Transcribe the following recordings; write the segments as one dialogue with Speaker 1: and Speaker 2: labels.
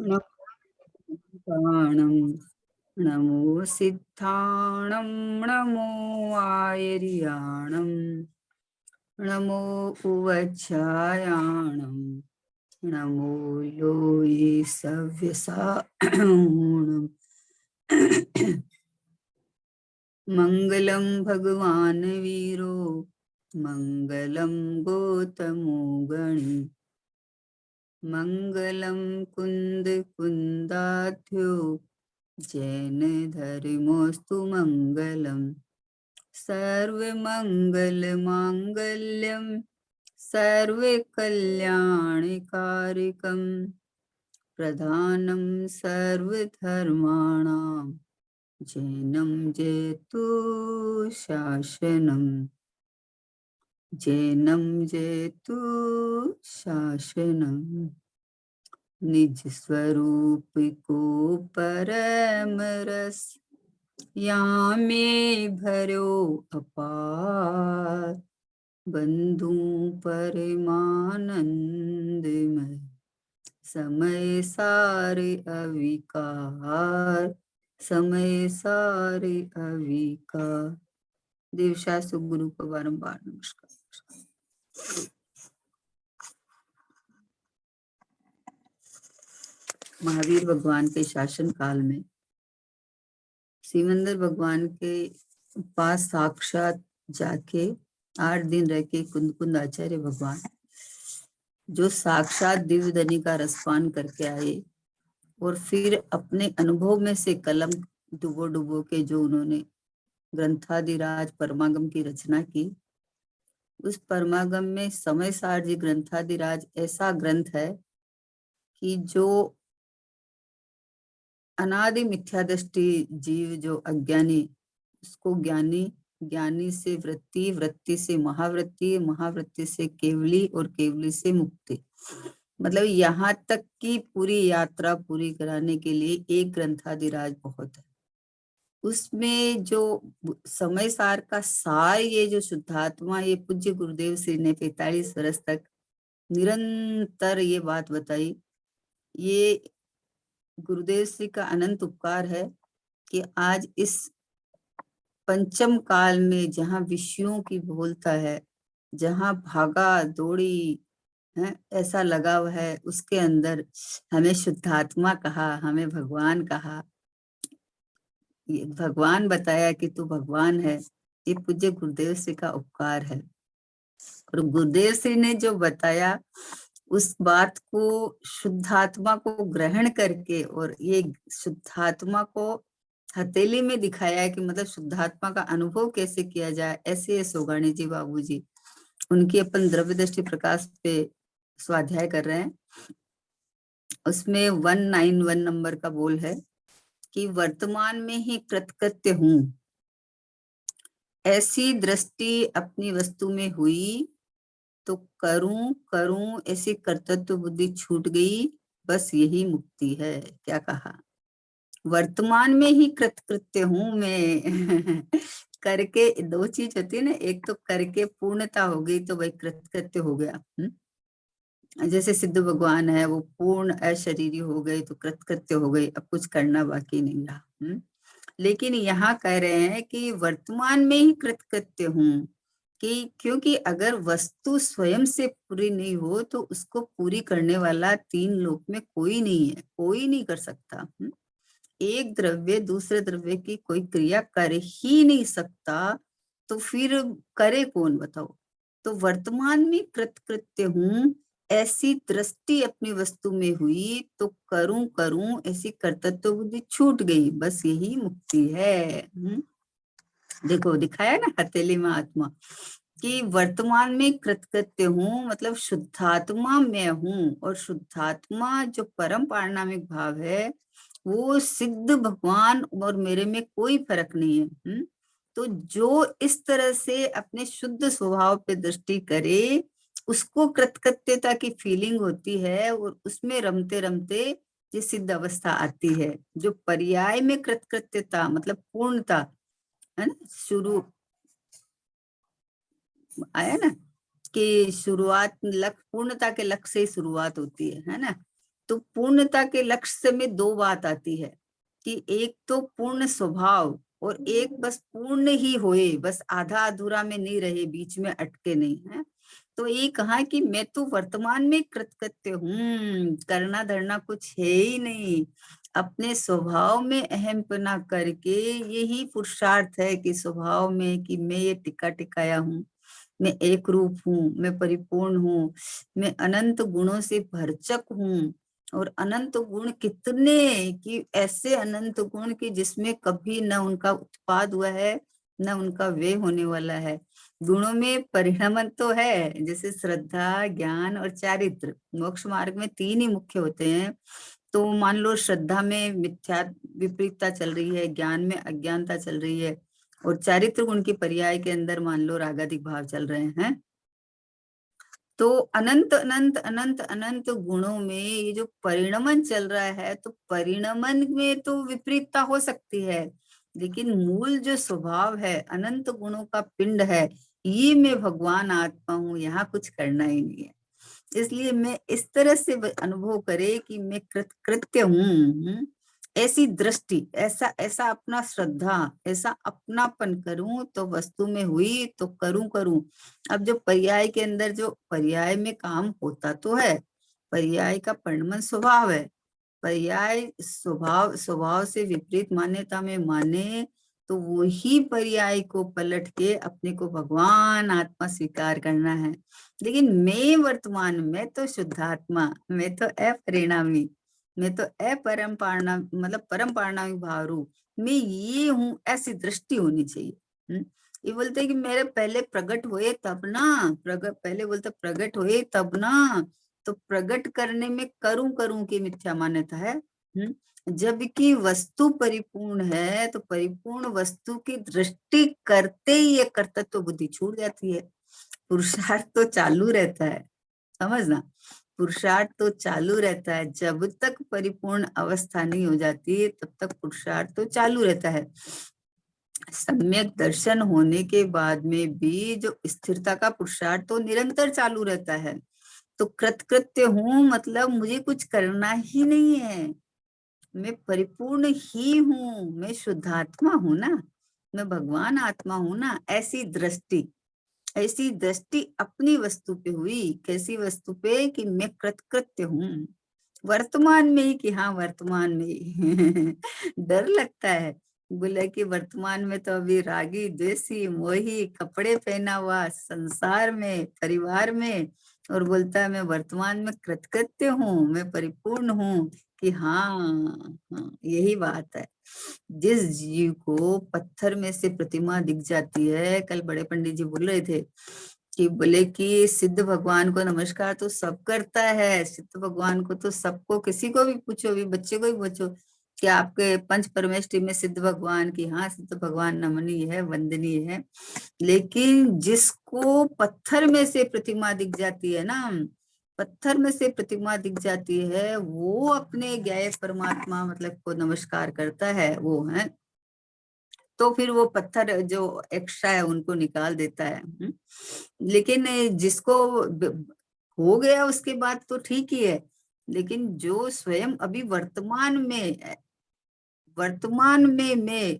Speaker 1: नमो नमो सिद्धाणं नमो आयर्याणं नमो उवच्छायाणं नमो लोये सव्यसाणं मङ्गलं भगवान् वीरो मङ्गलं गौतमो गणी मङ्गलं कुन्द कुन्दाध्यो जैन धर्मोऽस्तु मङ्गलम् सर्वमङ्गलमाङ्गल्यं सर्वकल्याणकारिकं प्रधानं सर्वधर्माणां जैनं जयतु शासनं जैनं जयतु शासनं निज स्वरूप को परम रस यामे भरो अपार बंधु परमानंदमय समय सारे अविकार समय सारे अविकार। देवशास्त्र गुरु को बारंबार नमस्कार। महावीर भगवान के शासन काल में सिमंदर भगवान के पास साक्षात जाके 8 दिन रह के कुंद आचार्य भगवान जो साक्षात दिव्यधनी का रसपान करके आए और फिर अपने अनुभव में से कलम डुबो के जो उन्होंने ग्रंथादिराज परमागम की रचना की, उस परमागम में समय सार जी ग्रंथादिराज ऐसा ग्रंथ है कि जो अनादि मिथ्या दृष्टि जीव जो अज्ञानी उसको ज्ञानी, ज्ञानी से वृत्ति, वृत्ति से महावृत्ति, महावृत्ति से केवली और केवली से मुक्ति, मतलब यहाँ तक की पूरी यात्रा पूरी कराने के लिए एक ग्रंथादिराज बहुत है। उसमें जो समय सार का सार ये जो शुद्धात्मा, ये पूज्य गुरुदेव श्री ने 45 वर्ष तक निरंतर ये बात बताई। ये गुरुदेव श्री का अनंत उपकार है कि आज इस पंचम काल में जहाँ विषयों की बोलता है, जहाँ भागा दौड़ी है ऐसा लगाव है, उसके अंदर हमें शुद्धात्मा कहा, हमें भगवान कहा, ये भगवान बताया कि तू भगवान है। ये पूज्य गुरुदेव श्री का उपकार है। और गुरुदेव श्री ने जो बताया उस बात को शुद्धात्मा को ग्रहण करके और ये शुद्धात्मा को हथेली में दिखाया कि मतलब शुद्धात्मा का अनुभव कैसे किया जाए। ऐसे सोगाणी जी बाबू जी उनकी अपन द्रव्य दृष्टि प्रकाश पे स्वाध्याय कर रहे हैं। उसमें 191 नंबर का बोल है कि वर्तमान में ही कृतकृत्य हूं, ऐसी दृष्टि अपनी वस्तु में हुई तो करूं करूं ऐसी कर्तव्य बुद्धि छूट गई, बस यही मुक्ति है। क्या कहा? वर्तमान में ही कृतकृत्य हूं मैं करके दो चीज होती है ना, एक तो करके पूर्णता हो गई तो वही कृतकृत्य हो गया। जैसे सिद्ध भगवान है वो पूर्ण अशरीरी हो गए तो कृतकृत्य हो गई, अब कुछ करना बाकी नहीं रहा। लेकिन यहाँ कह रहे हैं कि वर्तमान में ही कृतकृत्य हूं, कि क्योंकि अगर वस्तु स्वयं से पूरी नहीं हो तो उसको पूरी करने वाला 3 लोक में कोई नहीं है, कोई नहीं कर सकता। एक द्रव्य दूसरे द्रव्य की कोई क्रिया कर ही नहीं सकता, तो फिर करे कौन बताओ। तो वर्तमान में कृतकृत्य हूं, ऐसी दृष्टि अपनी वस्तु में हुई तो करूं करूं ऐसी कर्तव्य बुद्धि छूट गई, बस यही मुक्ति है। देखो दिखाया ना हथेली में आत्मा कि वर्तमान में कृतकृत्य हूँ, मतलब शुद्धात्मा मैं हूँ, और शुद्धात्मा जो परम पारणामिक भाव है वो सिद्ध भगवान और मेरे में कोई फर्क नहीं है। तो जो इस तरह से अपने शुद्ध स्वभाव पे दृष्टि करे उसको कृतकृत्यता की फीलिंग होती है, और उसमें रमते रमते ये सिद्ध अवस्था आती है। जो पर्याय में कृतकृत्यता मतलब पूर्णता है ना, शुरू आया ना कि शुरुआत लक्ष्य पूर्णता के लक्ष्य से शुरुआत होती है ना। तो पूर्णता के लक्ष्य में दो बात आती है कि एक तो पूर्ण स्वभाव और एक बस पूर्ण ही होए, बस आधा अधूरा में नहीं रहे, बीच में अटके नहीं है। तो ये कहा कि मैं तो वर्तमान में कृतकृत्य हूँ, करना धरना कुछ है ही नहीं। अपने स्वभाव में अहमपना करके यही पुरुषार्थ है कि स्वभाव में कि मैं ये टिका टिकाया हूँ, मैं एक रूप हूँ, मैं परिपूर्ण हूँ, मैं अनंत गुणों से भरचक हूँ। और अनंत गुण कितने, कि ऐसे अनंत गुण कि जिसमें कभी न उनका उत्पाद हुआ है न उनका व्यय होने वाला है। गुणों में परिणमन तो है, जैसे श्रद्धा, ज्ञान और चारित्र। मोक्ष मार्ग में तीन ही मुख्य होते हैं। तो मान लो श्रद्धा में मिथ्या विपरीतता चल रही है, ज्ञान में अज्ञानता चल रही है, और चारित्र गुण की पर्याय के अंदर मान लो रागाधिक भाव चल रहे हैं। तो अनंत अनंत अनंत अनंत गुणों में ये जो परिणमन चल रहा है, तो परिणमन में तो विपरीतता हो सकती है, लेकिन मूल जो स्वभाव है, अनंत गुणों का पिंड है, ये मैं भगवान आत्मा हूँ, यहाँ कुछ करना ही नहीं है। इसलिए मैं इस तरह से अनुभव करे कि मैं कृत्य हूँ, ऐसी दृष्टि, ऐसा ऐसा अपना श्रद्धा, ऐसा अपनापन करूं तो वस्तु में हुई, तो करूं करूं। अब जो पर्याय के अंदर जो पर्याय में काम होता तो है, पर्याय का परिणमन स्वभाव है, पर्याय स्वभाव स्वभाव से विपरीत मान्यता में माने तो वही पर्याय को पलट के अपने को भगवान आत्मा स्वीकार करना है। लेकिन मैं वर्तमान में तो शुद्धात्मा, मैं तो अपरिणामी, मैं तो अपरंपारणा मतलब परम पारणामिक भाव रूप, मैं ये हूँ, ऐसी दृष्टि होनी चाहिए। ये बोलते हैं कि मेरे पहले प्रकट हुए तब ना, प्रकट पहले बोलते प्रकट हुए तब ना, तो प्रकट करने में करूं करूं की मिथ्या मान्यता है। जबकि वस्तु परिपूर्ण है, तो परिपूर्ण वस्तु की दृष्टि करते ही ये कर्तव्य बुद्धि छूट जाती है। पुरुषार्थ तो चालू रहता है, समझना, पुरुषार्थ तो चालू रहता है। जब तक परिपूर्ण अवस्था नहीं हो जाती तब तक पुरुषार्थ तो चालू रहता है। सम्यक दर्शन होने के बाद में भी जो स्थिरता का पुरुषार्थ तो निरंतर चालू रहता है। तो कृतकृत्य हूँ मतलब मुझे कुछ करना ही नहीं है, मैं परिपूर्ण ही हूँ, मैं शुद्धात्मा हूँ ना, मैं भगवान आत्मा हूँ ना। ऐसी दृष्टि अपनी वस्तु पे हुई। कैसी वस्तु पे? कि मैं कृतकृत्य हूँ वर्तमान में ही, कि हाँ वर्तमान में ही डर लगता है, बोले कि वर्तमान में तो अभी रागी, द्वेषी, मोही, कपड़े पहना हुआ संसार में, परिवार में, और बोलता है मैं वर्तमान में कृतकृत्य हूँ, मैं परिपूर्ण हूँ। कि हाँ, यही बात है। जिस जीव को पत्थर में से प्रतिमा दिख जाती है, कल बड़े पंडित जी बोल रहे थे कि बोले कि सिद्ध भगवान को नमस्कार तो सब करता है, सिद्ध भगवान को तो सबको, किसी को भी पूछो, अभी बच्चे को भी पूछो कि आपके पंच परमेष्टि में सिद्ध भगवान की, हाँ सिद्ध भगवान नमनीय है, वंदनीय है। लेकिन जिसको पत्थर में से प्रतिमा दिख जाती है ना, पत्थर में से प्रतिमा दिख जाती है, वो अपने ज्ञेय परमात्मा मतलब को नमस्कार करता है, वो है। तो फिर वो पत्थर जो एक्स्ट्रा है उनको निकाल देता है। लेकिन जिसको हो गया उसके बाद तो ठीक ही है, लेकिन जो स्वयं अभी वर्तमान में मैं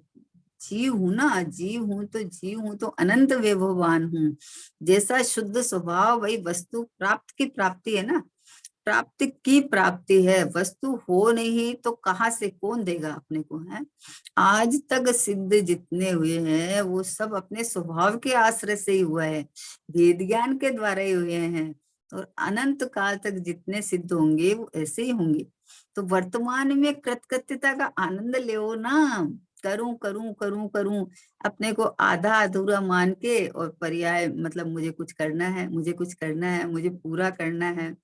Speaker 1: जीव हूं ना, जीव हूं तो अनंत वैभवान हूँ। जैसा शुद्ध स्वभाव वही वस्तु प्राप्त की प्राप्ति है ना, प्राप्ति की प्राप्ति है। वस्तु हो नहीं तो कहाँ से कौन देगा अपने को, है। आज तक सिद्ध जितने हुए हैं वो सब अपने स्वभाव के आश्रय से ही हुआ है, वेद ज्ञान के द्वारा ही हुए हैं। और अनंत काल तक जितने सिद्ध होंगे वो ऐसे ही होंगे। तो वर्तमान में कृतकृत्यता का आनंद ले ना, करूं करूं करूं करूं, अपने को आधा अधूरा मान के, और पर्याय मतलब मुझे कुछ करना है, मुझे कुछ करना है, मुझे पूरा करना है।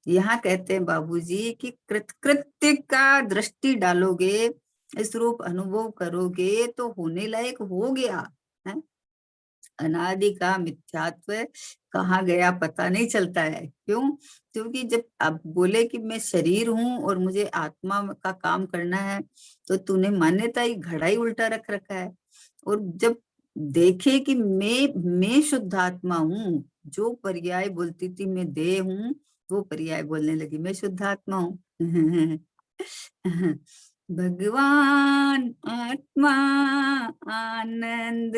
Speaker 1: यहाँ कहते हैं बाबूजी कि कृतकृत्य का दृष्टि डालोगे, इस रूप अनुभव करोगे तो होने लायक हो गया है। अनादि का मिथ्यात्व कहाँ गया पता नहीं चलता है। क्यों? क्योंकि जब अब बोले कि मैं शरीर हूँ और मुझे आत्मा का काम करना है, तो तूने मान्यता ही घड़ा ही उल्टा रख रखा है। और जब देखे कि मैं शुद्धात्मा हूँ, जो पर्याय बोलती थी मैं देह हूँ, वो पर्याय बोलने लगी, मैं शुद्ध आत्मा हूँ। भगवान आत्मा आनंद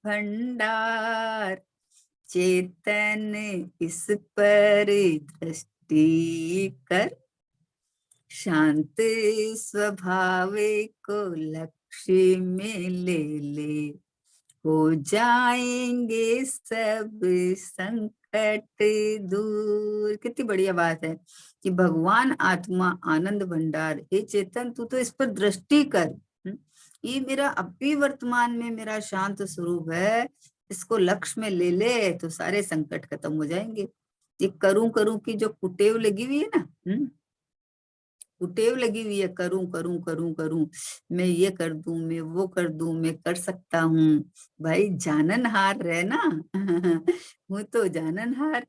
Speaker 1: भंडार, चेतन इस पर दृष्टि कर, शांत स्वभाव को लक्ष्य में ले ले, हो जाएंगे सब संकट दूर। कितनी बढ़िया बात है कि भगवान आत्मा आनंद भंडार, हे चेतन तू तो इस पर दृष्टि कर। ये मेरा अभी वर्तमान में मेरा शांत स्वरूप है, इसको लक्ष्य में ले ले तो सारे संकट खत्म हो जाएंगे। ये करूं करूं की जो कुटेव लगी हुई है ना, कुटेव लगी हुई है, करूं करूं करूं करूं, मैं ये कर दूं, मैं वो कर दूं, मैं कर सकता हूँ। भाई जाननहार रहे ना। हूँ तो जाननहार,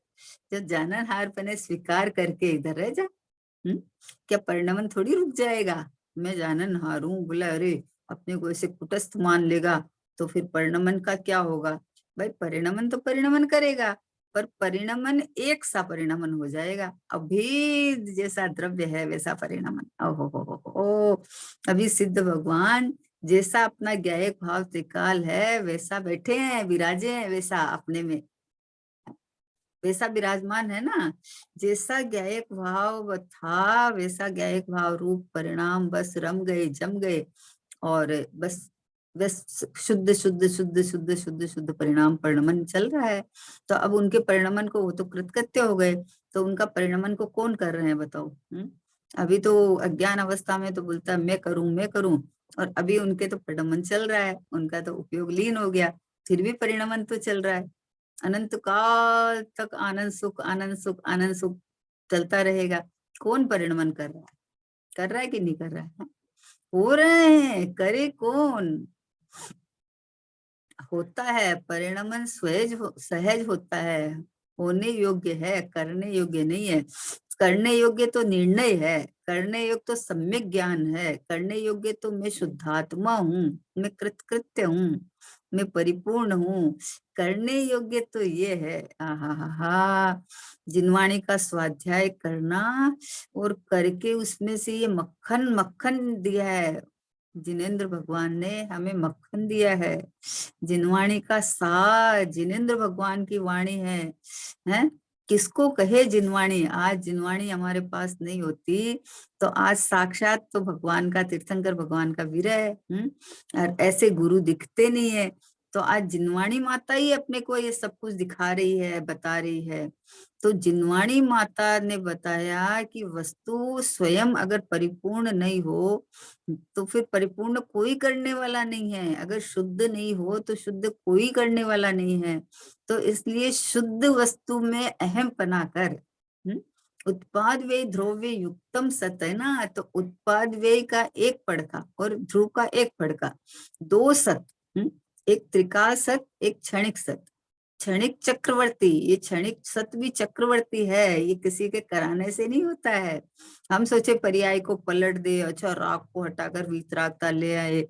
Speaker 1: जो जाननहार पने स्वीकार करके इधर रह जा। क्या परिणमन थोड़ी रुक जाएगा? मैं जाननहार हूँ बोला, अरे अपने को ऐसे कुटस्थ मान लेगा तो फिर परिणमन का क्या होगा? भाई परिणमन तो परिणमन करेगा, पर परिणमन एक सा परिणमन हो जाएगा। अभी जैसा द्रव्य है वैसा परिणमन। ओ अभी सिद्ध भगवान जैसा अपना ज्ञायक भाव त्रिकाल है वैसा बैठे हैं, विराजे हैं, वैसा अपने में वैसा विराजमान है ना। जैसा ज्ञायक भाव था वैसा ज्ञायक भाव रूप परिणाम बस रम गए, जम गए, और बस बस शुद्ध शुद्ध शुद्ध शुद्ध शुद्ध शुद्ध परिणाम परिणमन चल रहा है। तो अब उनके परिणमन को, वो तो कृतकृत्य हो गए, तो उनका परिणमन को कौन कर रहे हैं बताओ? अभी तो अज्ञान अवस्था में तो बोलता है मैं करूं मैं करूं, और अभी उनके तो परिणमन चल रहा है, उनका तो उपयोग लीन हो गया, फिर भी परिणमन तो चल रहा है। अनंत काल तक आनंद सुख आनंद सुख आनंद सुख चलता रहेगा। कौन परिणमन कर रहा है कि नहीं कर रहा है? हो रहे हैं, करे कौन? होता है परिणमन, सहज होता है, होने योग्य है, करने योग्य नहीं है। करने योग्य तो निर्णय है, करने योग्य तो सम्यक ज्ञान है, करने योग्य तो मैं शुद्धात्मा हूँ, मैं कृतकृत्य हूँ, मैं परिपूर्ण हूँ। करने योग्य तो ये है, आहा, जिनवाणी का स्वाध्याय करना और करके उसमें से ये मक्खन मक्खन दिया है। जिनेंद्र भगवान ने हमें मक्खन दिया है। जिनवाणी का सार जिनेंद्र भगवान की वाणी है? किसको कहे जिनवाणी? आज जिनवाणी हमारे पास नहीं होती तो आज साक्षात तो भगवान का, तीर्थंकर भगवान का विरह है। और ऐसे गुरु दिखते नहीं है, तो आज जिनवाणी माता ही अपने को ये सब कुछ दिखा रही है, बता रही है। तो जिनवाणी माता ने बताया कि वस्तु स्वयं अगर परिपूर्ण नहीं हो तो फिर परिपूर्ण कोई करने वाला नहीं है, अगर शुद्ध नहीं हो तो शुद्ध कोई करने वाला नहीं है। तो इसलिए शुद्ध वस्तु में अहम पना कर, उत्पाद व्यय ध्रुव्य युक्तम सत है ना, तो उत्पाद व्यय का एक पड़का और ध्रुव का एक पड़का, दो सत, एक त्रिकाल सत, एक क्षणिक सत। क्षणिक चक्रवर्ती, ये क्षणिक सत भी चक्रवर्ती है, ये किसी के कराने से नहीं होता है। हम सोचे पर्याय को पलट दे, अच्छा राग को हटाकर वीतरागता ले आए,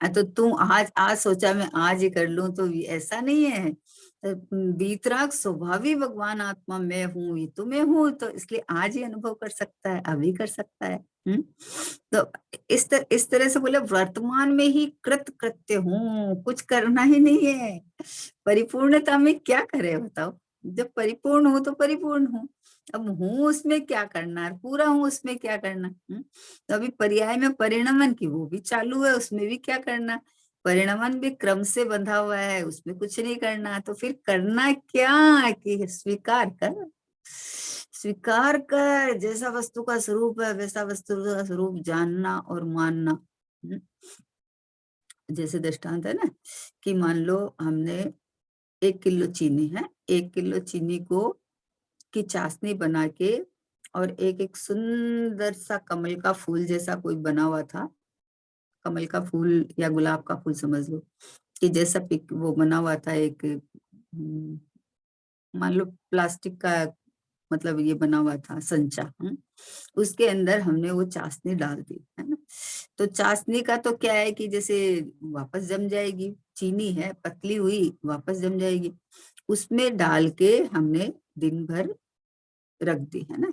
Speaker 1: तो तू आज आज सोचा मैं आज ही कर लूं, तो ऐसा नहीं है। वीतराग स्वभावी भगवान आत्मा मैं हूँ, ये तो मैं हूँ, तो इसलिए आज ही अनुभव कर सकता है, अभी कर सकता है। तो इस तरह से बोले वर्तमान में ही कृत कृत्य हूँ, कुछ करना ही नहीं है। परिपूर्णता में क्या करे बताओ? जब परिपूर्ण हूँ तो परिपूर्ण हूँ, अब हूँ उसमें क्या करना है, पूरा हूँ उसमें क्या करना? तो अभी पर्याय में परिणमन की वो भी चालू है, उसमें भी क्या करना? परिणमन भी क्रम से बंधा हुआ है, उसमें कुछ नहीं करना, तो फिर करना क्या? कि स्वीकार कर, स्वीकार कर, जैसा वस्तु का स्वरूप है वैसा वस्तु का स्वरूप जानना और मानना। जैसे दृष्टांत है ना कि मान लो हमने 1 किलो चीनी है, 1 किलो चीनी को की चाशनी बना के और एक एक सुंदर सा कमल का फूल जैसा कोई बना हुआ था, कमल का फूल या गुलाब का फूल समझ लो, कि जैसा पिक वो बना हुआ था, एक मान लो प्लास्टिक का, मतलब ये बना हुआ था संचा। उसके अंदर हमने वो चाशनी डाल दी, है ना। तो चाशनी का तो क्या है कि जैसे वापस जम जाएगी, चीनी है पतली हुई वापस जम जाएगी। उसमें डाल के हमने दिन भर रख दी, है ना।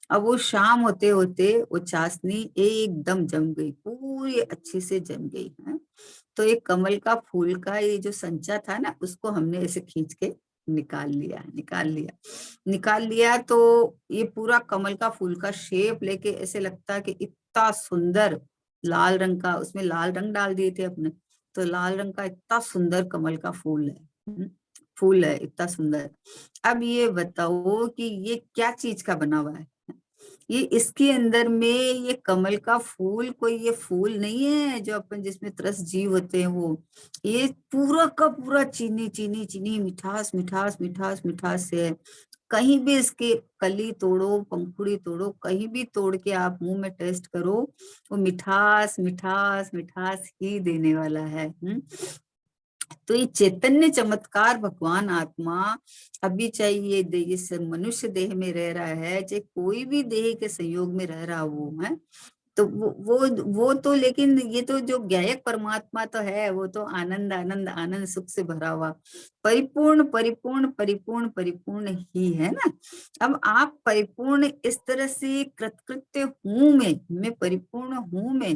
Speaker 1: अब वो शाम होते होते वो चाशनी एकदम जम गई, पूरी अच्छे से जम गई है। तो एक कमल का फूल का ये जो संचा था ना, उसको हमने ऐसे खींच के निकाल लिया। तो ये पूरा कमल का फूल का शेप लेके ऐसे लगता है कि इतना सुंदर लाल रंग का, उसमें लाल रंग डाल दिए थे अपने, तो लाल रंग का इतना सुंदर कमल का फूल है। फूल है इतना सुंदर। अब ये बताओ कि ये क्या चीज का बना हुआ है। ये इसके अंदर में ये कमल का फूल कोई ये फूल नहीं है जो अपन जिसमें त्रस्त जीव होते हैं वो, ये पूरा का पूरा चीनी चीनी चीनी, मिठास मिठास मिठास मिठास से है। कहीं भी इसके कली तोड़ो, पंखुड़ी तोड़ो, कहीं भी तोड़ के आप मुंह में टेस्ट करो, वो मिठास मिठास मिठास ही देने वाला है। तो ये चैतन्य चमत्कार भगवान आत्मा अभी चाहे ये इस मनुष्य देह में रह रहा है, चाहे कोई भी देह के संयोग में रह रहा वो है, तो वो तो, लेकिन ये तो जो ज्ञायक परमात्मा तो है, वो तो आनंद आनंद आनंद सुख से भरा हुआ परिपूर्ण परिपूर्ण परिपूर्ण परिपूर्ण ही है ना। अब आप परिपूर्ण इस तरह से कृतकृत्य हूं मैं परिपूर्ण हूं मैं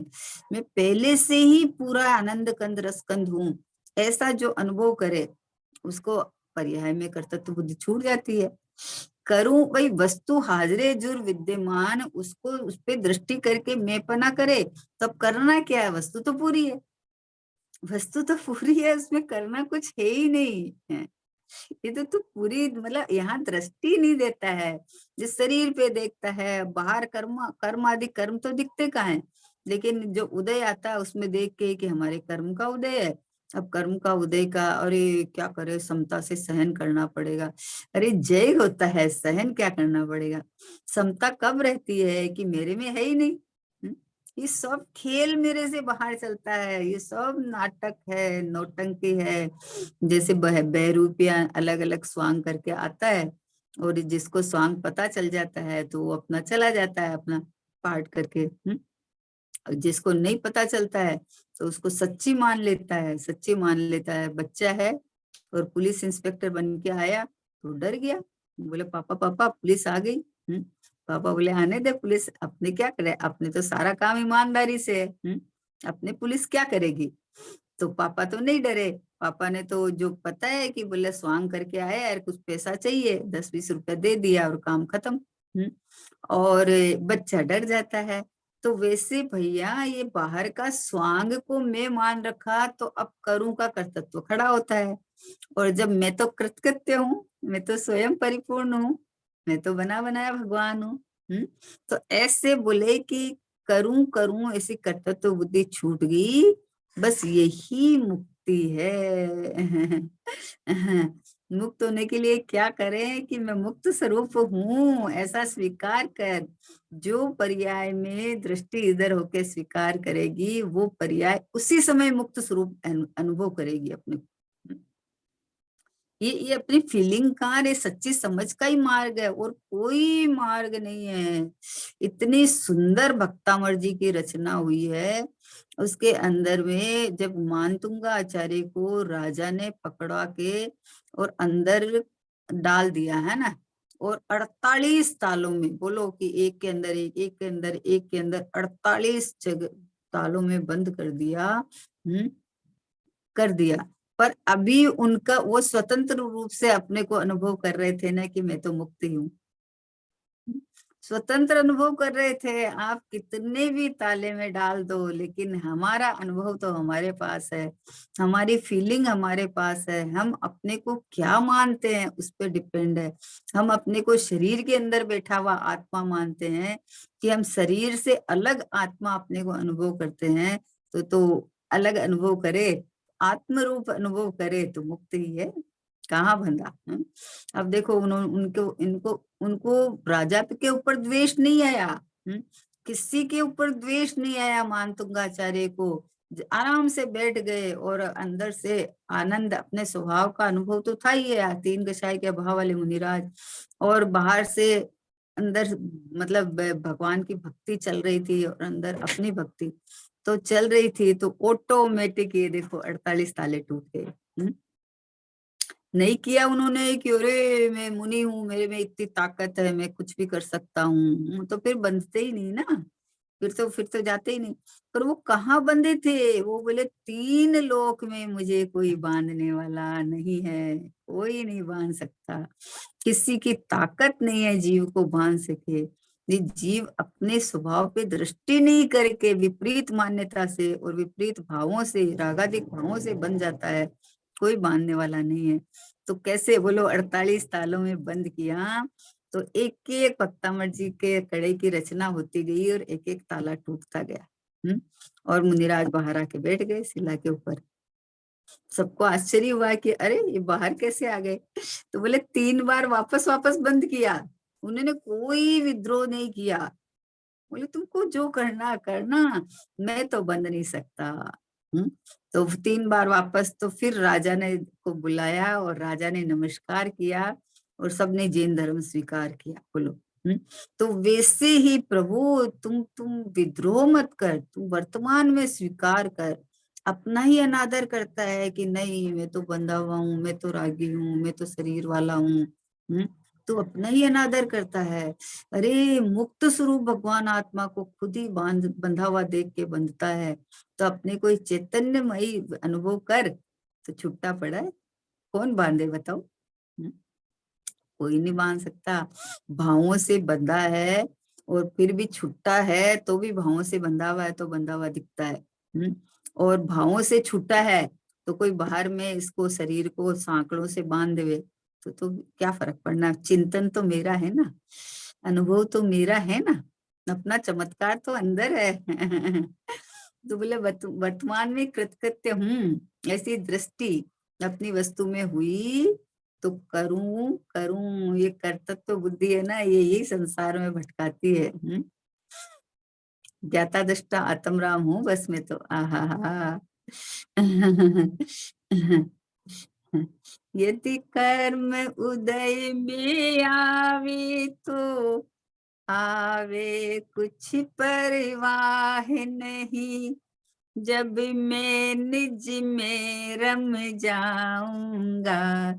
Speaker 1: पहले से ही पूरा आनंद कंद रसकंद हूं, ऐसा जो अनुभव करे उसको पर्याय में कर्तृत्व बुद्धि छूट जाती है। करूं भाई, वस्तु हाजरे जुर विद्यमान, उसको उस पे दृष्टि करके मैं पना करे, तब करना क्या है, वस्तु तो पूरी है, वस्तु तो पूरी है, उसमें करना कुछ है ही नहीं है। ये तो पूरी मतलब यहाँ दृष्टि नहीं देता है, जिस शरीर पे देखता है बाहर कर्म कर्म आदि कर्म तो दिखते कहाँ है, लेकिन जो उदय आता है उसमें देख के कि हमारे कर्म का उदय है। अब कर्म का उदय का अरे क्या करे, समता से सहन करना पड़ेगा। अरे जय होता है, सहन क्या करना पड़ेगा। समता कब रहती है कि मेरे में है ही नहीं। हम्म? ये सब खेल मेरे से बाहर चलता है, ये सब नाटक है, नौटंकी है। जैसे बहरूपिया अलग अलग स्वांग करके आता है, और जिसको स्वांग पता चल जाता है तो वो अपना चला जाता है अपना पाठ करके। और जिसको नहीं पता चलता है तो उसको सच्ची मान लेता है, सच्ची मान लेता है। बच्चा है और पुलिस इंस्पेक्टर बन के आया तो डर गया, बोले पापा पापा पुलिस आ गई। पापा बोले आने दे, पुलिस अपने क्या करे, अपने तो सारा काम ईमानदारी से है। अपने पुलिस क्या करेगी। तो पापा तो नहीं डरे, पापा ने तो जो पता है कि बोले स्वांग करके आया यार, कुछ पैसा चाहिए, 10-20 रुपया दे दिया और काम खत्म। और बच्चा डर जाता है। तो वैसे भैया ये बाहर का स्वांग को मैं मान रखा तो अब करूं का कर्तव्य खड़ा होता है। और जब मैं तो कृतकृत्य हूँ, मैं तो स्वयं परिपूर्ण हूँ, मैं तो बना बनाया भगवान हूँ। तो ऐसे बोले कि करूं करूं ऐसी कर्तव्य बुद्धि छूट गई, बस यही मुक्ति है। मुक्त होने के लिए क्या करें कि मैं मुक्त स्वरूप हूँ ऐसा स्वीकार कर। जो पर्याय में दृष्टि इधर होके स्वीकार करेगी वो पर्याय उसी समय मुक्त स्वरूप अनुभव करेगी अपने को। ये अपनी फीलिंग का, ये सच्ची समझ का ही मार्ग है और कोई मार्ग नहीं है। इतनी सुंदर भक्तामर जी की रचना हुई है, उसके अंदर में जब मानतुंगा आचार्य को राजा ने पकड़ा के और अंदर डाल दिया है ना, और 48 तालों में, बोलो कि एक के अंदर एक के अंदर एक के अंदर 48 जगह तालों में बंद कर दिया। कर दिया। पर अभी उनका वो स्वतंत्र रूप से अपने को अनुभव कर रहे थे ना कि मैं तो मुक्त ही हूँ। स्वतंत्र अनुभव कर रहे थे। आप कितने भी ताले में डाल दो, लेकिन हमारा अनुभव तो हमारे पास है, हमारी फीलिंग हमारे पास है। हम अपने को क्या मानते हैं उस पर डिपेंड है। हम अपने को शरीर के अंदर बैठा हुआ आत्मा मानते हैं कि हम शरीर से अलग आत्मा अपने को अनुभव करते हैं, तो अलग अनुभव करे, आत्म रूप अनुभव करे तो मुक्त ही है, कहाँ बंधा। अब देखो उन्होंने उनको इनको उनको राजा के ऊपर द्वेष नहीं आया। किसी के ऊपर द्वेष नहीं आया। मानतुंगाचार्य को आराम से बैठ गए और अंदर से आनंद, अपने स्वभाव का अनुभव तो था ही है, 3 कषाय के अभाव वाले मुनिराज, और बाहर से अंदर मतलब भगवान की भक्ति चल रही थी और अंदर अपनी भक्ति तो चल रही थी। तो ऑटोमेटिक ये देखो 48 ताले टूट गए। नहीं किया उन्होंने कि अरे मैं मुनि हूँ, मेरे में इतनी ताकत है, मैं कुछ भी कर सकता हूँ, तो फिर बंधते ही नहीं ना, फिर तो जाते ही नहीं। पर वो कहाँ बंधे थे, वो बोले 3 लोक में मुझे कोई बांधने वाला नहीं है, कोई नहीं बांध सकता। किसी की ताकत नहीं है जीव को बांध सके। ये जीव अपने स्वभाव पे दृष्टि नहीं करके विपरीत मान्यता से और विपरीत भावों से, रागादिक भावों से बन जाता है, कोई बांधने वाला नहीं है। तो कैसे बोलो, 48 तालों में बंद किया तो एक एक पत्तामर जी के कड़े की रचना होती गई और एक एक ताला टूटता गया। और मुनिराज बाहर आके बैठ गए शिला के ऊपर। सबको आश्चर्य हुआ कि अरे ये बाहर कैसे आ गए। तो बोले 3 बार वापस वापस बंद किया, उन्होंने कोई विद्रोह नहीं किया। बोले तुमको जो करना करना, मैं तो बंद नहीं सकता। तो 3 बार वापस, तो फिर राजा ने को बुलाया और राजा ने नमस्कार किया और सबने जैन धर्म स्वीकार किया। बोलो। तो वैसे ही प्रभु तुम विद्रोह मत कर, तुम वर्तमान में स्वीकार कर। अपना ही अनादर करता है कि नहीं मैं तो बंधा हुआ हूँ, मैं तो रागी हूँ, मैं तो शरीर वाला हूँ। तो अपना ही अनादर करता है। अरे मुक्त स्वरूप भगवान आत्मा को खुद ही बंधा हुआ देख के बंधता है। तो अपने कोई चैतन्यमयी अनुभव कर, तो छुट्टा पड़ा है। कौन बांधे बताओ? कोई नहीं बांध सकता। भावों से बंधा है और फिर भी छुट्टा है, तो भी भावों से बंधा हुआ है तो बंधा हुआ दिखता है। और भावों से छुट्टा है तो कोई बाहर में इसको शरीर को सांकड़ों से बांध देवे तो क्या फर्क पड़ना। चिंतन तो मेरा है ना, अनुभव तो मेरा है ना, अपना चमत्कार तो अंदर है। तो बोले वर्तमान में कृतकृत्य हूँ, ऐसी दृष्टि अपनी वस्तु में हुई तो करूं करूं। ये कर्तव्य बुद्धि है ना, यही संसार में भटकाती है। ज्ञाता दृष्टा आत्म राम हूँ बस में तो आहा। यदि कर्म उदय में आवे तो आवे कुछ परवाह नहीं। जब मैं निज में रम जाऊंगा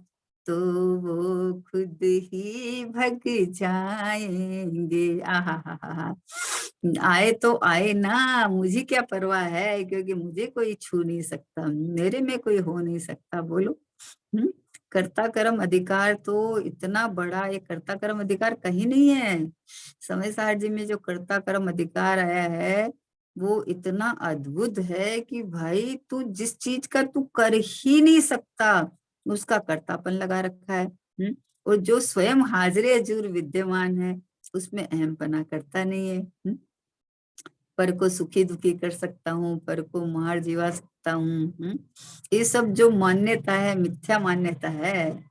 Speaker 1: तो वो खुद ही भग जाएंगे। आहा, आए तो आए ना, मुझे क्या परवाह है, क्योंकि मुझे कोई छू नहीं सकता, मेरे में कोई हो नहीं सकता। बोलो। कर्ता कर्म अधिकार तो इतना बड़ा, ये कर्ता कर्म अधिकार कहीं नहीं है। समय सार जी में जो कर्ता कर्म अधिकार आया है वो इतना अद्भुत है कि भाई तू जिस चीज का तू कर ही नहीं सकता उसका कर्तापन लगा रखा है। और जो स्वयं हाजिर हजूर विद्यमान है उसमें अहमपना करता नहीं है। पर को सुखी दुखी कर सकता हूँ, पर को मार जीवा सकता हूँ। ये सब जो मान्यता है मिथ्या मान्यता है।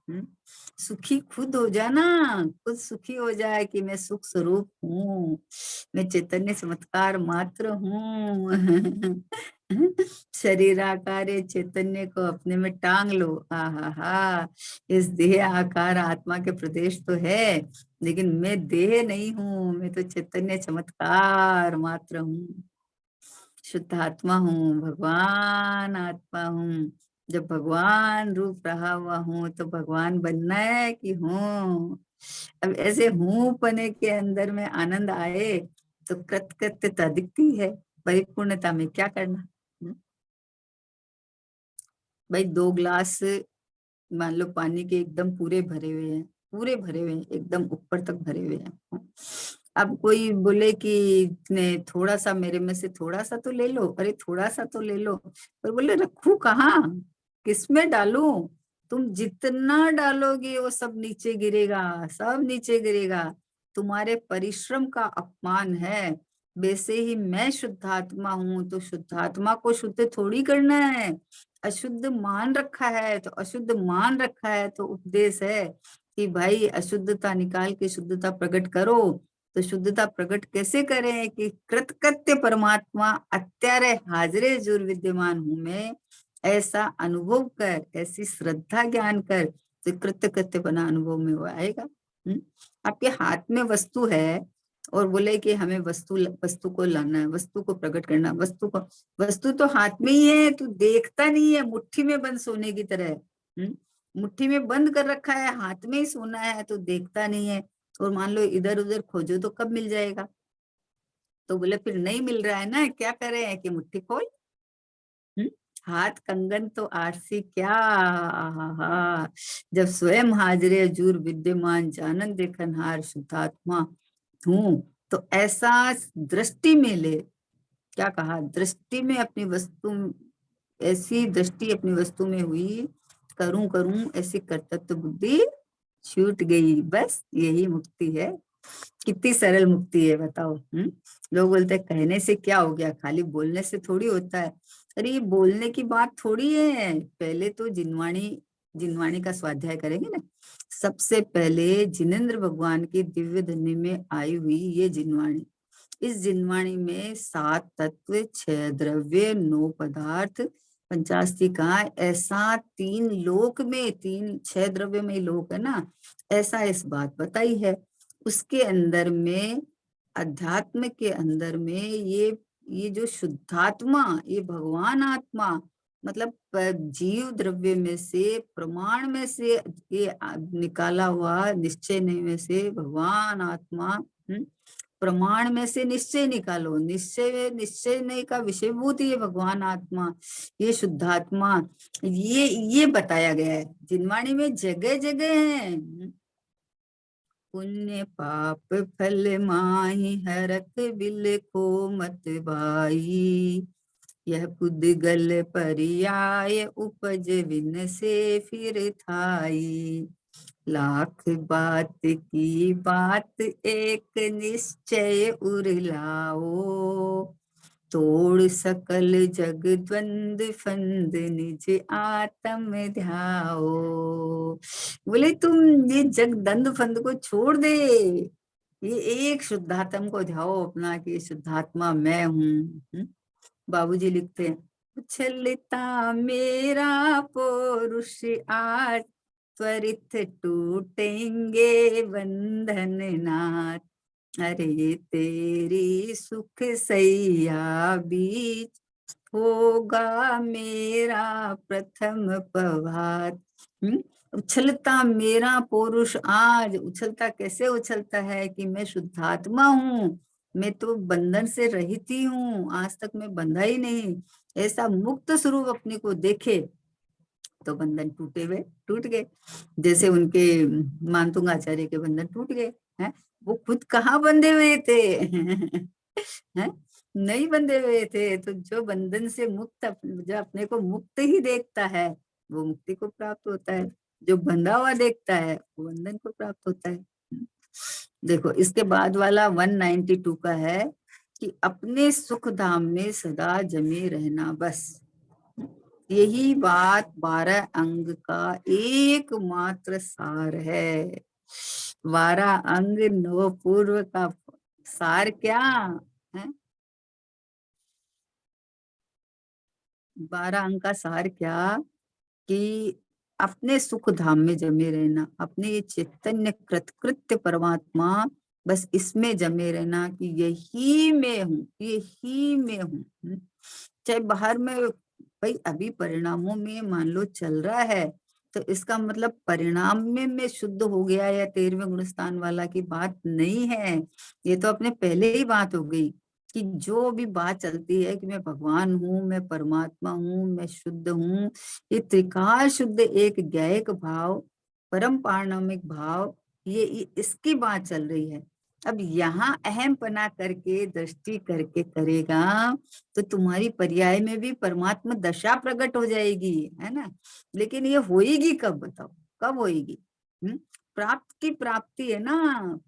Speaker 1: सुखी खुद हो जाना, खुद सुखी हो जाए कि मैं सुख स्वरूप हूँ, मैं चैतन्य चमत्कार मात्र हूँ। शरीराकार चैतन्य को अपने में टांग लो। हा, इस देह आकार आत्मा के प्रदेश तो है, लेकिन मैं देह नहीं हूँ, मैं तो चैतन्य चमत्कार मात्र हूँ, शुद्ध आत्मा हूँ, भगवान आत्मा हूँ। जब भगवान रूप रहा हुआ हूँ तो भगवान बनना है कि हूँ। अब ऐसे हूँ पने के अंदर में आनंद आए तो कृतकृत्यता दिखती है, परिपूर्णता में क्या करना। भाई 2 गिलास मान लो पानी के एकदम पूरे भरे हुए हैं, पूरे भरे हुए हैं, एकदम ऊपर तक भरे हुए हैं। अब कोई बोले कि ने थोड़ा सा मेरे में से थोड़ा सा तो ले लो, अरे थोड़ा सा तो ले लो, पर बोले रखू कहाँ, किसमें डालूं। तुम जितना डालोगे वो सब नीचे गिरेगा, सब नीचे गिरेगा। तुम्हारे परिश्रम का अपमान है। वैसे ही मैं शुद्धात्मा हूँ तो शुद्धात्मा को शुद्ध थोड़ी करना है। अशुद्ध मान रखा है तो अशुद्ध मान रखा है तो उपदेश है कि भाई अशुद्धता निकाल के शुद्धता प्रकट करो। तो शुद्धता प्रकट कैसे करें कि कृतकृत्य परमात्मा अत्यारे हाजरे जुर विद्यमान हूं मैं, ऐसा अनुभव कर, ऐसी श्रद्धा ज्ञान कर तो कृत्य कृत्य बना अनुभव में वो आएगा। आपके हाथ में वस्तु है और बोले कि हमें वस्तु को लाना है, वस्तु को प्रकट करना, वस्तु तो हाथ में ही है, तू देखता नहीं है, मुट्ठी में बंद सोने की तरह। मुट्ठी में बंद कर रखा है, हाथ में ही सोना है तो देखता नहीं है, और मान लो इधर उधर खोजो तो कब मिल जाएगा। तो बोले फिर नहीं मिल रहा है ना, क्या करें कि मुट्ठी खोल। हम्म? हाथ कंगन तो आरसी क्या, आहा, जब स्वयं हाजिरे हजूर विद्यमान जानन देखन हार शुद्धात्मा हूँ। तो ऐसा दृष्टि में ले, क्या कहा, दृष्टि में अपनी वस्तु, ऐसी दृष्टि अपनी वस्तु में हुई, करूं करूं ऐसी कर्तव्य बुद्धि छूट गई, बस यही मुक्ति है। कितनी सरल मुक्ति है बताओ। लोग बोलते हैं कहने से क्या हो गया, खाली बोलने से थोड़ी होता है। अरे ये बोलने की बात थोड़ी है, पहले तो जिनवाणी, जिनवाणी का स्वाध्याय करेंगे ना। सबसे पहले जिनेंद्र भगवान की दिव्य धनी में आई हुई ये जिनवाणी, इस जिनवाणी में 7 तत्व, 6 द्रव्य, 9 पदार्थ, 85 का, ऐसा 3 लोक में, 6 द्रव्य में लोक है ना, ऐसा इस बात बताई है। उसके अंदर में, अध्यात्म के अंदर में, ये जो शुद्धात्मा, ये भगवान आत्मा, मतलब जीव द्रव्य में से, प्रमाण में से, ये निकाला हुआ निश्चय नहीं में से भगवान आत्मा, प्रमाण में से निश्चय निकालो, निश्चय नहीं का विषयभूत ये भगवान आत्मा, ये शुद्धात्मा, ये बताया गया है जिनवाणी में, जगह जगह है। पुण्य पाप फल माही हरख बिल को मत भाई, यह पुद्गल पर्याय उपज विन से फिर थाई, लाख बात की बात एक निश्चय उरलाओ, तोड़ सकल जग द्वंद फंद निज आत्म ध्याओ। बोले तुम ये जग द्वंद फंद को छोड़ दे, ये एक शुद्धात्मा को ध्याओ अपना, कि शुद्धात्मा मैं हूँ। बाबूजी लिखते हैं, उछलता मेरा पौरुष आज, त्वरित टूटेंगे बंधन नाथ, अरे तेरी सुख सैया बीच, होगा मेरा प्रथम प्रभात। उछलता मेरा पौरुष आज, उछलता कैसे उछलता है कि मैं शुद्धात्मा हूँ, मैं तो बंधन से रहित ही हूँ, आज तक मैं बंधा ही नहीं। ऐसा मुक्त स्वरूप अपने को देखे तो बंधन टूट गए, जैसे उनके मानतुंग आचार्य के बंधन टूट गए हैं। वो खुद कहाँ बंधे हुए थे हैं? नहीं बंधे हुए थे। तो जो बंधन से मुक्त, जो अपने को मुक्त ही देखता है वो मुक्ति को प्राप्त होता है, जो बंधा हुआ देखता है वो बंधन को प्राप्त होता है। देखो इसके बाद वाला 192 का है कि अपने सुख धाम में सदा जमे रहना, बस यही बात 12 अंग का एकमात्र सार है। 12 अंग 9 पूर्व का सार क्या है? 12 अंग का सार क्या, कि अपने सुख धाम में जमे रहना, अपने ये चैतन्य कृतकृत्य परमात्मा, बस इसमें जमे रहना कि यही मैं हूँ, यही मैं हूँ। चाहे बाहर में, भाई अभी परिणामों में मान लो चल रहा है, तो इसका मतलब परिणाम में मैं शुद्ध हो गया या 13वें गुणस्थान वाला की बात नहीं है। ये तो अपने पहले ही बात हो गई कि जो भी बात चलती है कि मैं भगवान हूँ, मैं परमात्मा हूँ, मैं शुद्ध हूँ, ये त्रिकाल शुद्ध एक ज्ञायक भाव, परम पारणामिक भाव, ये इसकी बात चल रही है। अब यहाँ अहम पना करके दृष्टि करके करेगा तो तुम्हारी पर्याय में भी परमात्मा दशा प्रकट हो जाएगी, है ना। लेकिन ये होएगी कब, बताओ कब होएगी? प्राप्त की प्राप्ति है ना।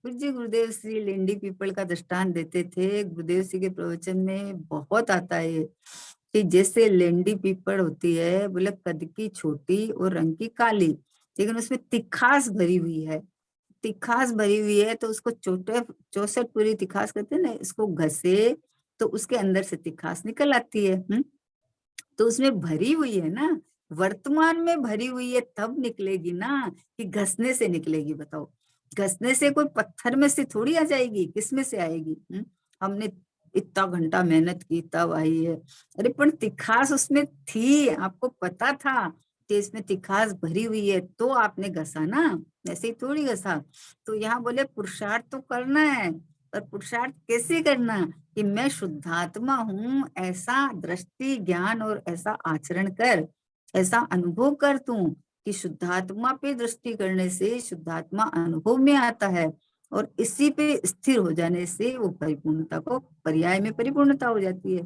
Speaker 1: पूज्य गुरुदेव श्री लेंडी पीपल का दृष्टांत देते थे, गुरुदेव श्री के प्रवचन में बहुत आता है कि जैसे लेंडी पीपल होती है, बोले कद की छोटी और रंग की काली, लेकिन उसमें तिखास भरी हुई है, तिखास भरी हुई है, तो उसको 64 पूरी तिखास कहते हैं ना, इसको घसे तो उसके अंदर से तिखास निकल आती है। तो उसमें भरी हुई है ना, वर्तमान में भरी हुई है, तब निकलेगी ना, कि घसने से निकलेगी। बताओ घसने से कोई पत्थर में से थोड़ी आ जाएगी, किसमें से आएगी? हमने इतना घंटा मेहनत की तब आई है। अरे पर तिखास उसमें थी, आपको पता था कि इसमें तिखास भरी हुई है तो आपने घसा ना, ऐसे ही थोड़ी घसा। तो यहाँ बोले पुरुषार्थ तो करना है, पर पुरुषार्थ कैसे करना, कि मैं शुद्धात्मा हूँ, ऐसा दृष्टि ज्ञान और ऐसा आचरण कर, ऐसा अनुभव कर तू कि शुद्धात्मा पे दृष्टि करने से शुद्धात्मा अनुभव में आता है, और इसी पे स्थिर हो जाने से वो परिपूर्णता को, पर्याय में परिपूर्णता हो जाती है।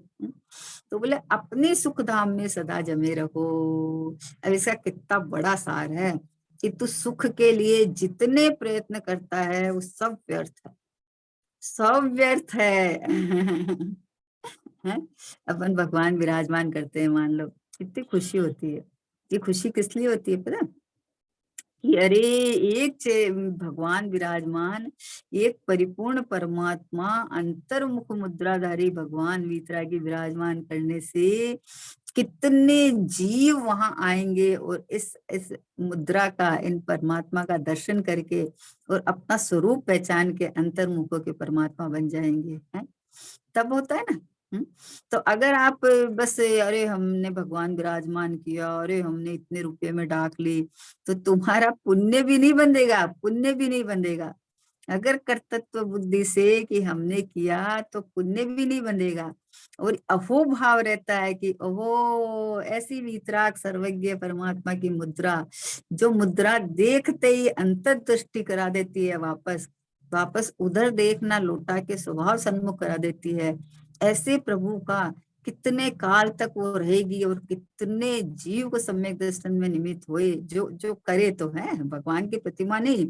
Speaker 1: तो बोले अपने सुख धाम में सदा जमे रहो। अब इसका कितना बड़ा सार है कि तू सुख के लिए जितने प्रयत्न करता है वो सब व्यर्थ है, सब व्यर्थ है। हैं? अपन भगवान विराजमान करते हैं, मान लो कितनी खुशी होती है। ये खुशी किस लिए होती है पता है? कि अरे भगवान विराजमान, एक परिपूर्ण परमात्मा अंतर्मुख मुद्राधारी भगवान वीतरागी विराजमान करने से कितने जीव वहां आएंगे और इस मुद्रा का, इन परमात्मा का दर्शन करके और अपना स्वरूप पहचान के अंतर्मुखों के परमात्मा बन जाएंगे, हैं? तब होता है ना। तो अगर आप बस अरे हमने भगवान विराजमान किया, अरे हमने इतने रुपए में डाक ली, तो तुम्हारा पुण्य भी नहीं बंधेगा, पुण्य भी नहीं बंधेगा। अगर कर्तृत्व बुद्धि से कि हमने किया तो पुण्य भी नहीं बंधेगा, और अहो भाव रहता है कि ओहो ऐसी वितराग सर्वज्ञ परमात्मा की मुद्रा, जो मुद्रा देखते ही अंतर्दृष्टि करा देती है, वापस वापस उधर देखना लौटा के स्वभाव सन्मुख करा देती है, ऐसे प्रभु का कितने काल तक वो रहेगी, और कितने जीव को सम्यक दर्शन में निमित्त हुए, जो जो करे तो है, भगवान की प्रतिमा नहीं,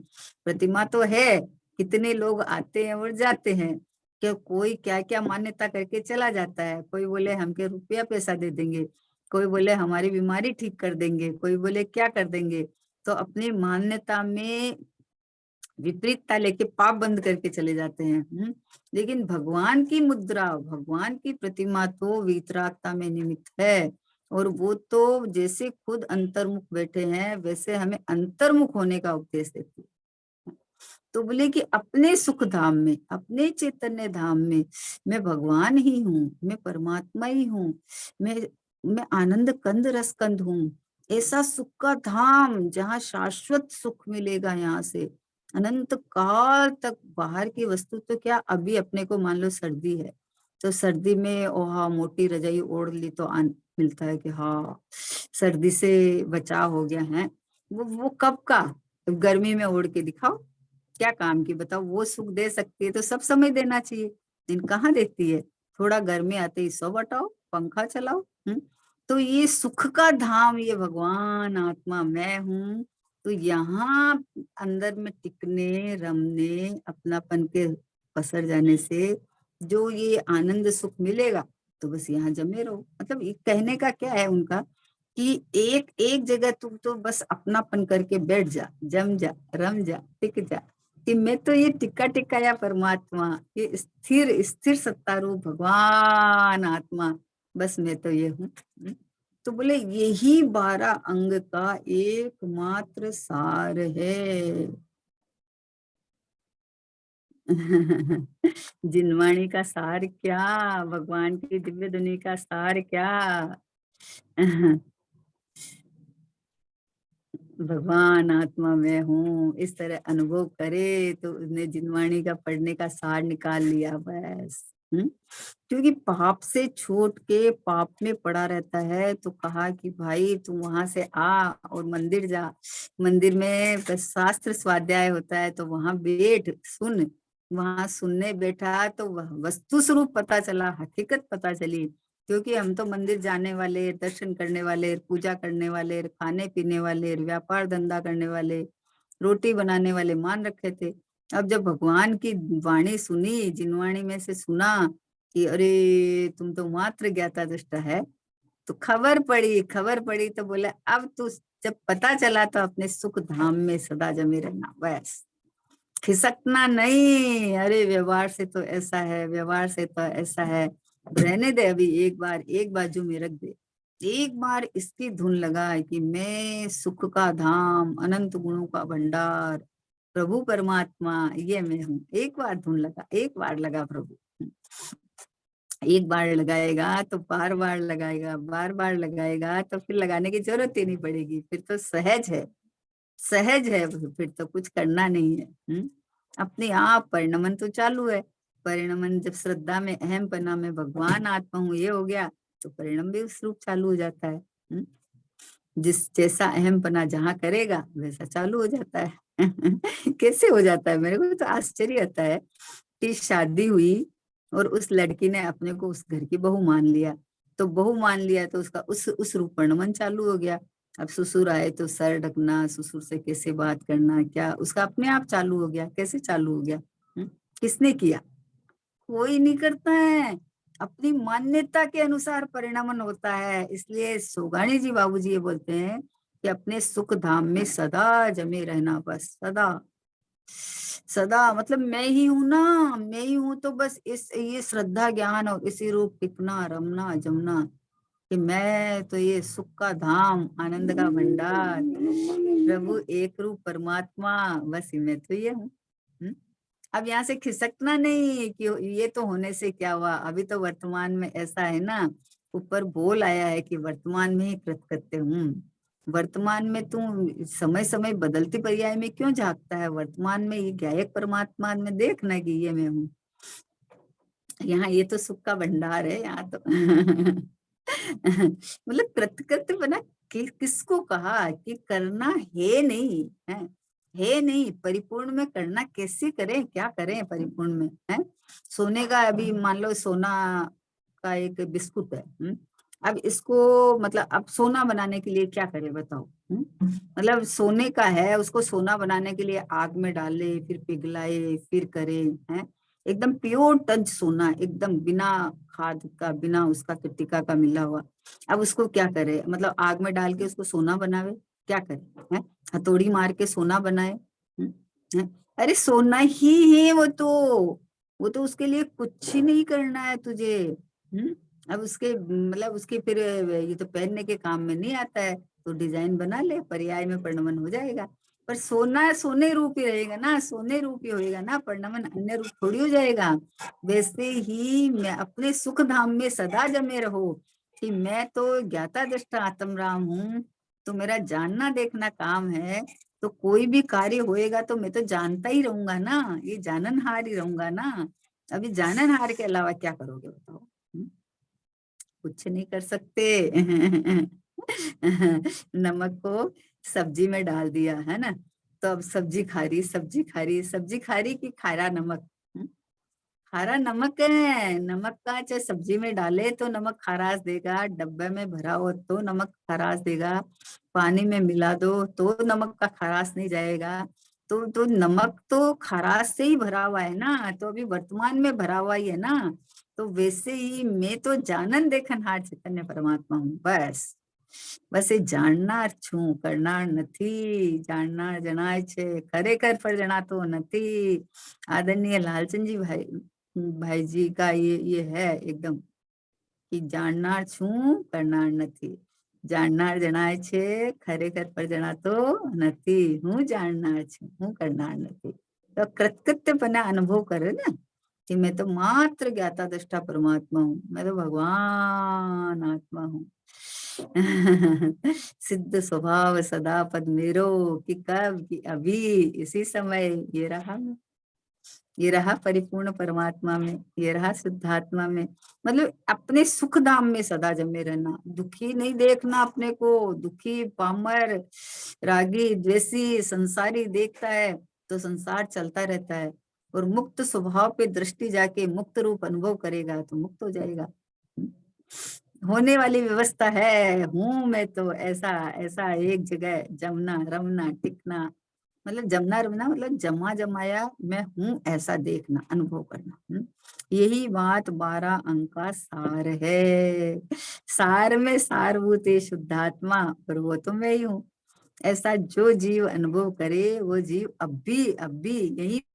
Speaker 1: प्रतिमा तो है, कितने लोग आते हैं और जाते हैं, कि कोई क्या क्या मान्यता करके चला जाता है, कोई बोले हमके रुपया पैसा दे देंगे, कोई बोले हमारी बीमारी ठीक कर देंगे, कोई बोले क्या कर देंगे, तो अपनी मान्यता में विपरीतता लेके पाप बंद करके चले जाते हैं। लेकिन भगवान की मुद्रा, भगवान की प्रतिमा तो वीतरागता में निमित्त है, और वो तो जैसे खुद अंतर्मुख बैठे हैं वैसे हमें अंतर्मुख होने का उपदेश देती है। तो बोले कि अपने सुख धाम में, अपने चैतन्य धाम में मैं भगवान ही हूँ, मैं परमात्मा ही हूँ, मैं आनंद कंद रस कंद हूँ, ऐसा सुख का धाम जहाँ शाश्वत सुख मिलेगा, यहाँ से अनंत काल तक। बाहर की वस्तु तो क्या, अभी अपने को मान लो सर्दी है, तो सर्दी में ओहा मोटी रजाई ओढ़ ली तो मिलता है कि हाँ सर्दी से बचाव हो गया है। वो कब का, गर्मी में ओढ़ के दिखाओ, क्या काम की बताओ, वो सुख दे सकती है तो सब समय देना चाहिए, लेकिन कहाँ देती है। थोड़ा गर्मी आते ही सो बटाओ, पंखा चलाओ। तो ये सुख का धाम, ये भगवान आत्मा मैं हूँ, तो यहाँ अंदर में टिकने रमने अपनापन के पसर जाने से जो ये आनंद सुख मिलेगा, तो बस यहाँ जमे रहो। मतलब ये कहने का क्या है उनका, कि एक एक जगह तुम तो बस अपनापन करके बैठ जा, जम जा, रम जा, टिक जा, कि मैं तो ये टिक्का टिक्काया परमात्मा, ये स्थिर स्थिर सत्ता रूप भगवान आत्मा, बस मैं तो ये हूँ। तो बोले यही 12 अंग का एकमात्र सार है। जिनवाणी का सार क्या, भगवान की दिव्य धुनी का सार क्या। भगवान आत्मा में हूँ, इस तरह अनुभव करे तो उसने जिनवाणी का पढ़ने का सार निकाल लिया बस। क्योंकि पाप से छूट के पाप में पड़ा रहता है, तो कहा कि भाई तू वहां से आ और मंदिर जा, मंदिर में बस शास्त्र स्वाध्याय होता है, तो वहां बैठ सुन। वहां सुनने बैठा तो वस्तु स्वरूप पता चला, हकीकत पता चली, क्योंकि हम तो मंदिर जाने वाले, दर्शन करने वाले, पूजा करने वाले, खाने पीने वाले, व्यापार धंधा करने वाले, रोटी बनाने वाले मान रखे थे। अब जब भगवान की वाणी सुनी, जिनवाणी में से सुना कि अरे तुम तो मात्र ज्ञाता दृष्टा है, तो खबर पड़ी तो बोले अब तू, जब पता चला तो अपने सुख धाम में सदा जमे रहना, बस खिसकना नहीं। अरे व्यवहार से तो ऐसा है, व्यवहार से तो ऐसा है, रहने दे अभी, एक बाजू में रख दे, एक बार इसकी धुन लगा कि मैं सुख का धाम, अनंत गुणों का भंडार, प्रभु परमात्मा ये मैं हूँ, एक बार धुन लगा, एक बार लगा प्रभु। एक बार लगाएगा तो बार बार लगाएगा, बार बार लगाएगा तो फिर लगाने की जरूरत ही नहीं पड़ेगी, फिर तो सहज है, सहज है, फिर तो कुछ करना नहीं है। अपने आप परिणमन तो चालू है। परिणमन जब श्रद्धा में, अहम पन्ना में भगवान आत्मा हूँ ये हो गया, तो परिणम भी उस रूप चालू हो जाता है। जिस जैसा अहम पना जहाँ करेगा वैसा चालू हो जाता है। कैसे हो जाता है, मेरे को तो आश्चर्य आता है कि शादी हुई और उस लड़की ने अपने को उस घर की बहू मान लिया, तो बहू मान लिया तो उसका उस रूप परिणमन चालू हो गया। अब ससुर आए तो सर ढकना, ससुर से कैसे बात करना, क्या उसका अपने आप चालू हो गया। कैसे चालू हो गया? किसने किया? कोई नहीं करता है। अपनी मान्यता के अनुसार परिणमन होता है। इसलिए सोगानी जी बाबूजी ये बोलते हैं कि अपने सुख धाम में सदा जमे रहना, बस सदा सदा, मतलब मैं ही हूं ना, मैं ही हूं, तो बस इस ये श्रद्धा ज्ञान और इसी रूप टिकना रमना जमना कि मैं तो ये सुख का धाम, आनंद का भंडार, प्रभु एक रूप परमात्मा, बस मैं तो ये हूँ। अब यहाँ से खिसकना नहीं कि ये तो होने से क्या हुआ, अभी तो वर्तमान में ऐसा है ना, ऊपर बोल आया है कि वर्तमान में ही कृतकृत्य हूँ। वर्तमान में तू समय समय बदलती पर्याय में क्यों झांकता है? वर्तमान में ये ज्ञायक परमात्मा में देखना कि ये मैं हूँ। यहाँ ये तो सुख का भंडार है यहाँ तो। मतलब कृतकृत्य बना किसको कहा कि करना है नहीं है नहीं, परिपूर्ण में करना कैसे करें, क्या करें परिपूर्ण में है? सोने का, अभी मान लो सोना का एक बिस्कुट है, अब इसको मतलब अब सोना बनाने के लिए क्या करें बताओ? मतलब सोने का है, उसको सोना बनाने के लिए आग में डाले, फिर पिघलाए, फिर करे, हैं? एकदम प्योर टच सोना, एकदम बिना खाद का, बिना उसका टीका का मिला हुआ। अब उसको क्या करे, मतलब आग में डाल के उसको सोना बनावे, क्या करे? हैं? हथौड़ी मार के सोना बनाए? हैं? अरे सोना ही है वो तो, वो तो उसके लिए कुछ ही नहीं करना है तुझे। अब उसके मतलब उसके फिर ये तो पहनने के काम में नहीं आता है, तो डिजाइन बना ले, पर्याय में परिणमन हो जाएगा। पर सोना सोने रूप ही रहेगा ना, सोने रूप ही होएगा ना, परिणमन अन्य रूप थोड़ी हो जाएगा। वैसे ही मैं अपने सुख धाम में सदा जमे रहो कि मैं तो ज्ञाता दृष्टा आत्म राम हूँ, तो मेरा जानना देखना काम है। तो कोई भी कार्य होएगा तो मैं तो जानता ही रहूंगा ना, ये जाननहार ही रहूंगा ना। अभी जाननहार के अलावा क्या करोगे बताओ? कुछ नहीं कर सकते। नमक को सब्जी में डाल दिया है ना, तो अब सब्जी खारी, सब्जी खारी, सब्जी खारी की खारा नमक, खारा नमक है। नमक का चाहे सब्जी में डाले तो नमक खराश देगा, डब्बे में भरा हो तो नमक खराश देगा, पानी में मिला दो तो नमक का खराश नहीं जाएगा। तो नमक तो खराश से ही भरा हुआ है ना, तो अभी वर्तमान में भरा हुआ ही है ना। तो वैसे ही मैं तो जानन देखन हार चैतन्य परमात्मा हूँ, बस बस ये जानना छू करना નથી, जानना जनाय छे खरेखर पर जनातो નથી। आदरणीय लालचंद जी भाई जी का ये है एकदम कि जानना छू करना નથી, जानना जनाय छे खरेखर पर जनातो નથી, હું जानना छू હું करना નથી। तो कृतकृत्यपना अनुभव करे ना कि मैं तो मात्र ज्ञाता दृष्टा परमात्मा हूँ, मैं तो भगवान आत्मा हूँ। सिद्ध स्वभाव सदा पद मेरो, कि कब कि अभी इसी समय ये रहा मैं, ये रहा परिपूर्ण परमात्मा में, ये रहा शुद्धात्मा में। मतलब अपने सुख धाम में सदा जमे रहना, दुखी नहीं देखना अपने को। दुखी, पामर, रागी, द्वेषी, संसारी देखता है तो संसार चलता रहता है, और मुक्त स्वभाव पे दृष्टि जाके मुक्त रूप अनुभव करेगा तो मुक्त हो जाएगा। होने वाली व्यवस्था है, हूं मैं तो ऐसा ऐसा एक जगह जमना रमना टिकना, मतलब जमना रमना मतलब जमा जमाया मैं हूं ऐसा देखना, अनुभव करना। यही बात 12 अंक का सार है। सार में सारभूत शुद्धात्मा, पर वो तो मैं ही हूँ। ऐसा जो जीव अनुभव करे वो जीव अब भी यही